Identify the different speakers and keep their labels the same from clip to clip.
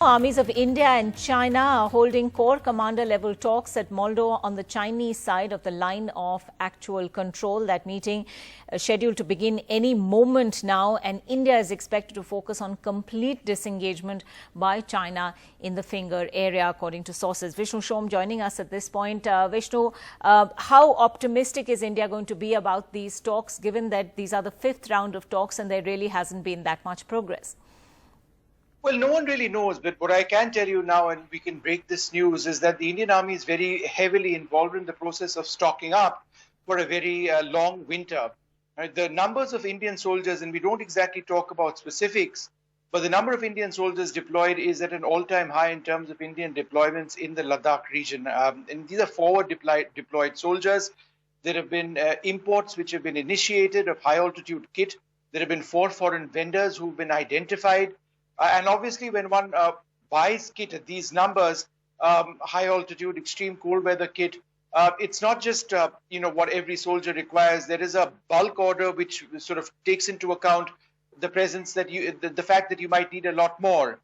Speaker 1: Armies of India and China are holding core commander level talks at Moldo on the Chinese side of the line of actual control. That meeting is scheduled to begin any moment now, and India is expected to focus on complete disengagement by China in the Finger area, according to sources. Vishnu Shom joining us at this point. Vishnu, how optimistic is India going to be about these talks, given that these are the fifth round of talks and there really hasn't been that much progress?
Speaker 2: Well, no one really knows, but what I can tell you now, and we can break this news, is that the Indian Army is very heavily involved in the process of stocking up for a very long winter. Right? The numbers of Indian soldiers, and we don't exactly talk about specifics, but the number of Indian soldiers deployed is at an all-time high in terms of Indian deployments in the Ladakh region. And these are forward deployed soldiers. There have been imports which have been initiated of high-altitude kit. There have been 4 foreign vendors who've been identified. And obviously, when one buys kit at these numbers, high altitude, extreme cold weather kit, it's not just what every soldier requires. There is a bulk order which sort of takes into account the presence that the fact that you might need a lot more.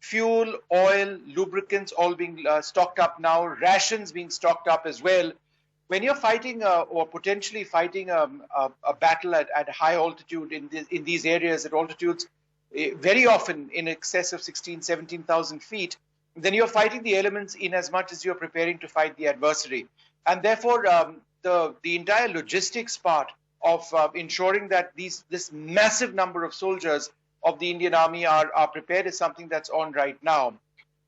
Speaker 2: Fuel, oil, lubricants all being stocked up now, rations being stocked up as well. When you're fighting or potentially fighting a battle at high altitude in these areas at altitudes, very often in excess of 17,000 feet, then you're fighting the elements in as much as you're preparing to fight the adversary. And therefore, the entire logistics part of ensuring that this massive number of soldiers of the Indian Army are prepared is something that's on right now.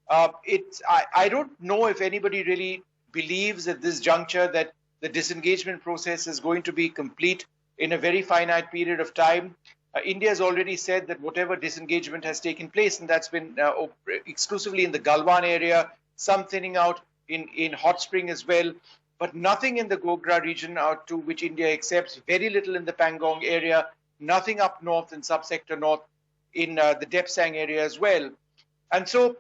Speaker 2: I don't know if anybody really believes at this juncture that the disengagement process is going to be complete in a very finite period of time. India has already said that whatever disengagement has taken place, and that's been exclusively in the Galwan area, some thinning out in Hot Spring as well, but nothing in the Gogra region to which India accepts, very little in the Pangong area, nothing up north in subsector north in the Depsang area as well. And so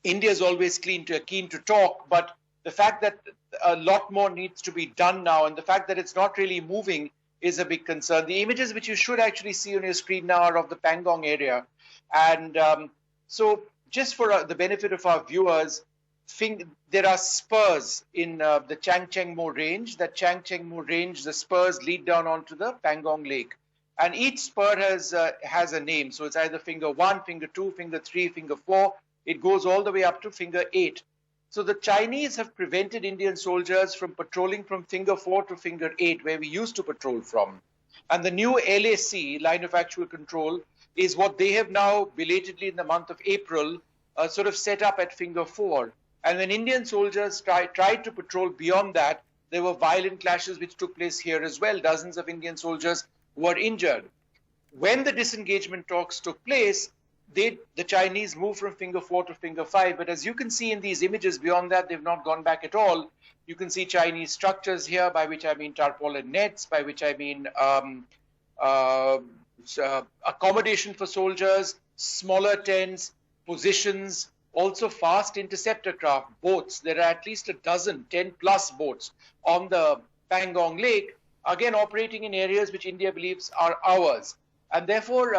Speaker 2: India is always keen to talk, but the fact that a lot more needs to be done now, and the fact that it's not really moving is a big concern. The images which you should actually see on your screen now are of the Pangong area. And so just for the benefit of our viewers, there are spurs in the Changchengmo range. That Changchengmo range, the spurs lead down onto the Pangong Lake. And each spur has a name. So it's either finger 1, finger 2, finger 3, finger 4. It goes all the way up to finger 8. So the Chinese have prevented Indian soldiers from patrolling from finger 4 to finger 8, where we used to patrol from. And the new LAC, line of actual control, is what they have now belatedly in the month of April sort of set up at finger 4. And when Indian soldiers tried to patrol beyond that, there were violent clashes which took place here as well. Dozens of Indian soldiers were injured. When the disengagement talks took place, the Chinese moved from finger 4 to finger 5. But as you can see in these images, beyond that, they've not gone back at all. You can see Chinese structures here, by which I mean tarpaulin nets, by which I mean accommodation for soldiers, smaller tents, positions, also fast interceptor craft, boats. There are at least a dozen, 10 plus boats on the Pangong Lake, again operating in areas which India believes are ours. And therefore,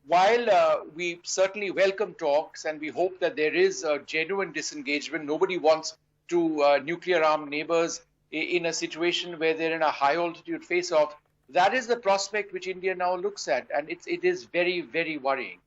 Speaker 2: while we certainly welcome talks and we hope that there is a genuine disengagement, nobody wants to nuclear-armed neighbors in a situation where they're in a high-altitude face-off. That is the prospect which India now looks at, and it is very, very worrying.